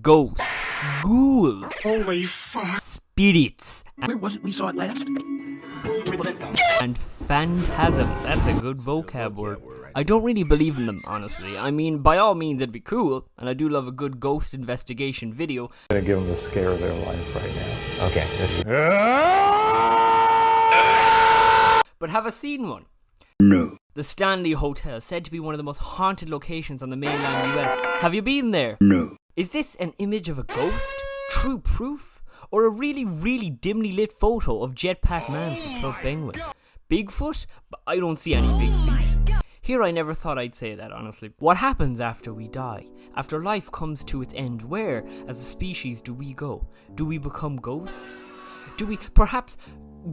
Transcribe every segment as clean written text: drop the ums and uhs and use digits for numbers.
Ghosts, ghouls, Holy fuck. spirits, Where was it we saw it last? and phantasms. That's a good vocab word. I don't really believe in them, honestly. I mean, by all means, it'd be cool, and I do love a good ghost investigation video. I'm gonna give them the scare of their life right now. Okay, this is... But have I seen one? No. The Stanley Hotel, said to be one of the most haunted locations on the mainland US. Have you been there? No. Is this an image of a ghost? True proof? Or a really, really dimly lit photo of Jetpack Man from Club Penguin? Bigfoot? But I don't see any big feet. Here I never thought I'd say that, honestly. What happens after we die? After life comes to its end, where, as a species, do we go? Do we become ghosts? Do we perhaps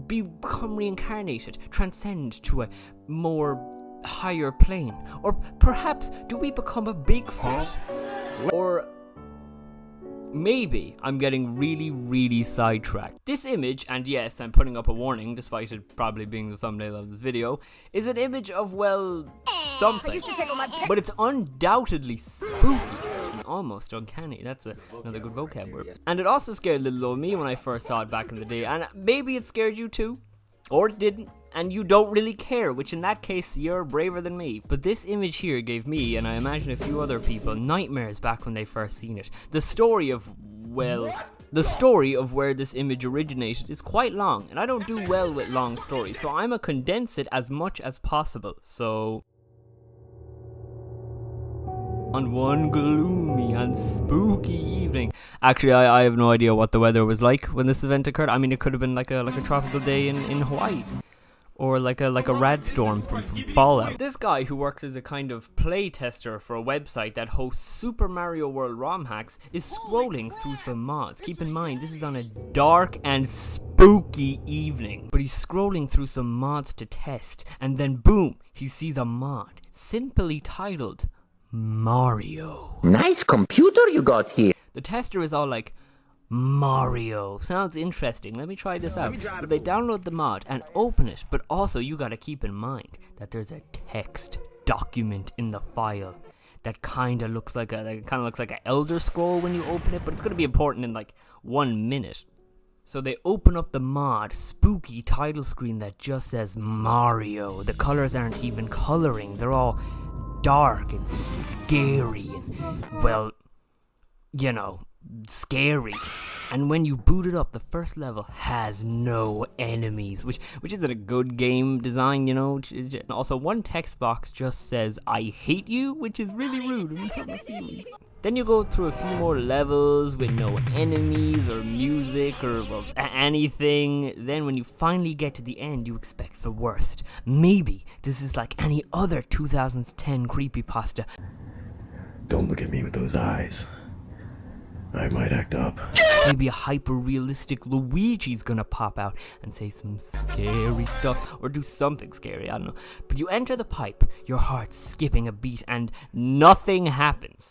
become reincarnated, transcend to a more higher plane? Or perhaps do we become a Bigfoot? Or maybe I'm getting really, really sidetracked. This image, and yes, I'm putting up a warning despite it probably being the thumbnail of this video, is an image of, well, something. But it's undoubtedly spooky and almost uncanny. That's another good vocab word. And it also scared little old me when I first saw it back in the day, and maybe it scared you too. Or it didn't, and you don't really care, which in that case, you're braver than me. But this image here gave me, and I imagine a few other people, nightmares back when they first seen it. The story of where this image originated is quite long, and I don't do well with long stories, so I'm gonna condense it as much as possible. So, on one gloomy and spooky evening. Actually, I have no idea what the weather was like when this event occurred. I mean, it could have been like a tropical day in Hawaii. Or like a rad storm from Fallout. This guy who works as a kind of play tester for a website that hosts Super Mario World ROM hacks is scrolling through some mods. Keep in mind, this is on a dark and spooky evening. But he's scrolling through some mods to test, and then boom, he sees a mod simply titled Mario. Nice computer you got here. The tester is all like, Mario, sounds interesting, let me try this out. So they download the mod and open it, but also you gotta keep in mind that there's a text document in the file that kinda looks like an Elder Scroll when you open it, but it's gonna be important in like 1 minute. So they open up the mod, spooky title screen that just says Mario. The colors aren't even coloring, they're all dark and scary and, well, you know, scary. And when you boot it up, the first level has no enemies, which isn't a good game design, you know. Also, one text box just says I hate you, which is really rude and hurt my feelings. Then you go through a few more levels with no enemies or music or anything. Then when you finally get to the end, you expect the worst. Maybe this is like any other 2010 creepypasta. Don't look at me with those eyes. I might act up. Maybe a hyper-realistic Luigi's gonna pop out and say some scary stuff or do something scary, I don't know. But you enter the pipe, your heart's skipping a beat and nothing happens.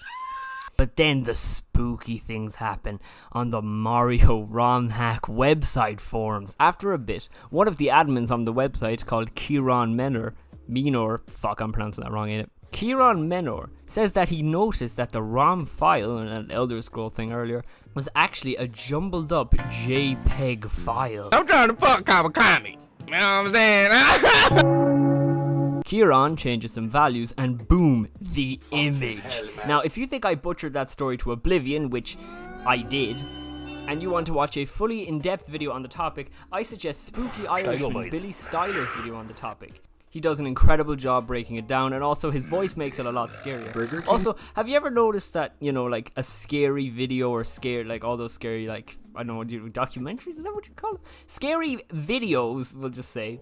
But then the spooky things happen on the Mario ROM hack website forums. After a bit, one of the admins on the website called Kieran Menor, fuck, I'm pronouncing that wrong, ain't it? Kieran Menor says that he noticed that the ROM file, and an Elder Scroll thing earlier, was actually a jumbled up JPEG file. I'm trying to fuck Kawakami. You know what I'm saying? Kieran changes some values and boom, the image. Now, if you think I butchered that story to oblivion, which I did, and you want to watch a fully in-depth video on the topic, I suggest Spooky Irishman Billy Styler's video on the topic. He does an incredible job breaking it down, and also his voice makes it a lot scarier. Also, have you ever noticed that, you know, like a scary video or like all those scary, like, I don't know, documentaries, is that what you call it? Scary videos, we'll just say,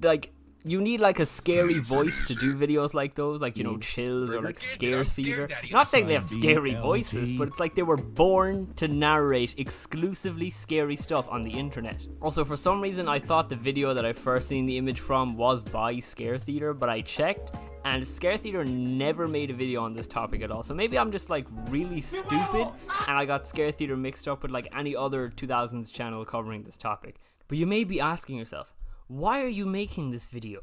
like, you need like a scary voice to do videos like those, like, you know, Chills or like Scare Theater. Not saying they have scary voices, but it's like they were born to narrate exclusively scary stuff on the internet. Also, for some reason, I thought the video that I first seen the image from was by Scare Theater, but I checked, and Scare Theater never made a video on this topic at all. So maybe I'm just like really stupid, and I got Scare Theater mixed up with like any other 2000s channel covering this topic. But you may be asking yourself, why are you making this video?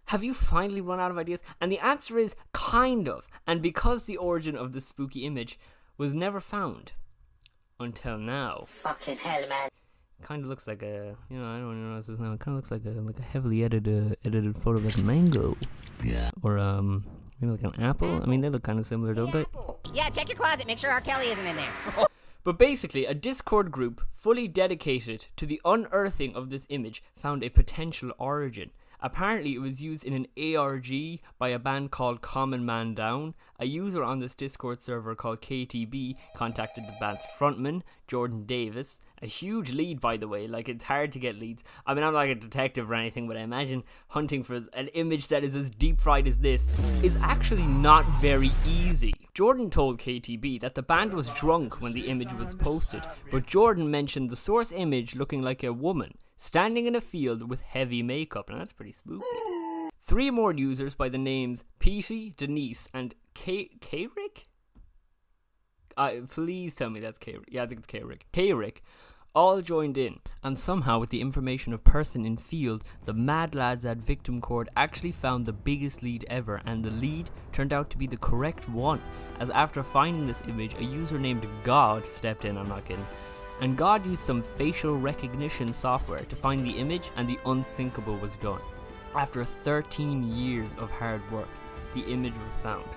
Have you finally run out of ideas? And the answer is kind of. And because the origin of this spooky image was never found, until now. Fucking hell, man. Kind of looks like a, I don't know what this is now. It kind of looks like a heavily edited photo of like a mango. Yeah. Or maybe like an apple. I mean, they look kind of similar, don't they? Yeah, check your closet. Make sure R. Kelly isn't in there. But basically, a Discord group fully dedicated to the unearthing of this image found a potential origin. Apparently, it was used in an ARG by a band called Common Man Down. A user on this Discord server called KTB contacted the band's frontman, Jordan Davis. A huge lead, by the way. Like, it's hard to get leads. I mean, I'm not a detective or anything, but I imagine hunting for an image that is as deep fried as this is actually not very easy. Jordan told KTB that the band was drunk when the image was posted, but Jordan mentioned the source image looking like a woman standing in a field with heavy makeup, and that's pretty spooky. 3 more users by the names Petey, Denise, and K-Rick? Please tell me that's K-Rick. Yeah, I think it's K-Rick. K-Rick all joined in, and somehow with the information of person in field, the mad lads at Victim Court actually found the biggest lead ever, and the lead turned out to be the correct one, as after finding this image, a user named God stepped in, I'm not kidding, and God used some facial recognition software to find the image, and the unthinkable was done. After 13 years of hard work, the image was found.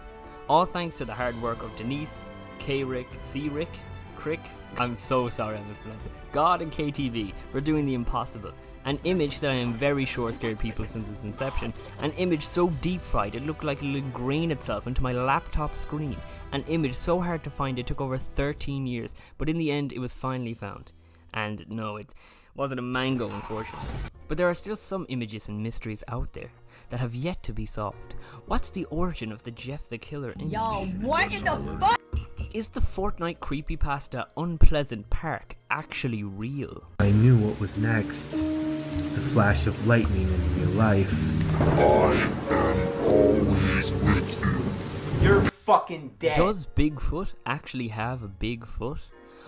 All thanks to the hard work of Denise, K-Rick, C-Rick, Crick, I'm so sorry I mispronounced it, God and KTV for doing the impossible. An image that I am very sure scared people since its inception. An image so deep fried it looked like it would ingrain itself into my laptop screen. An image so hard to find it took over 13 years, but in the end it was finally found. And no, it wasn't a mango, unfortunately. But there are still some images and mysteries out there that have yet to be solved. What's the origin of the Jeff the Killer image? Yo, what in the fuck? Is the Fortnite creepypasta Unpleasant Park actually real? I knew what was next. The flash of lightning in real life. I am always with you. You're fucking dead. Does Bigfoot actually have a big foot?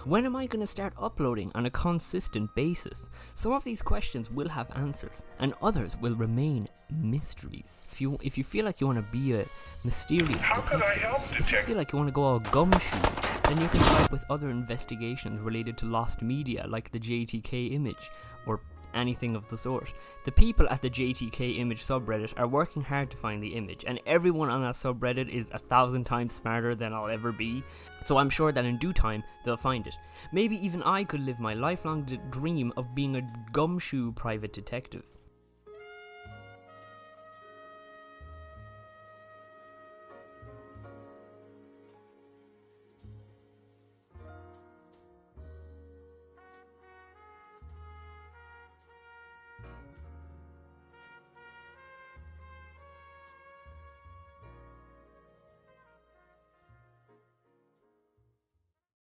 When am I going to start uploading on a consistent basis? Some of these questions will have answers, and others will remain mysteries. If you feel like you want to be a mysterious detective, if you feel like you want to go all gumshoe, then you can help with other investigations related to lost media like the JTK image, or anything of the sort. The people at the JTK image subreddit are working hard to find the image, and everyone on that subreddit is 1,000 times smarter than I'll ever be, so I'm sure that in due time they'll find it. Maybe even I could live my lifelong dream of being a gumshoe private detective.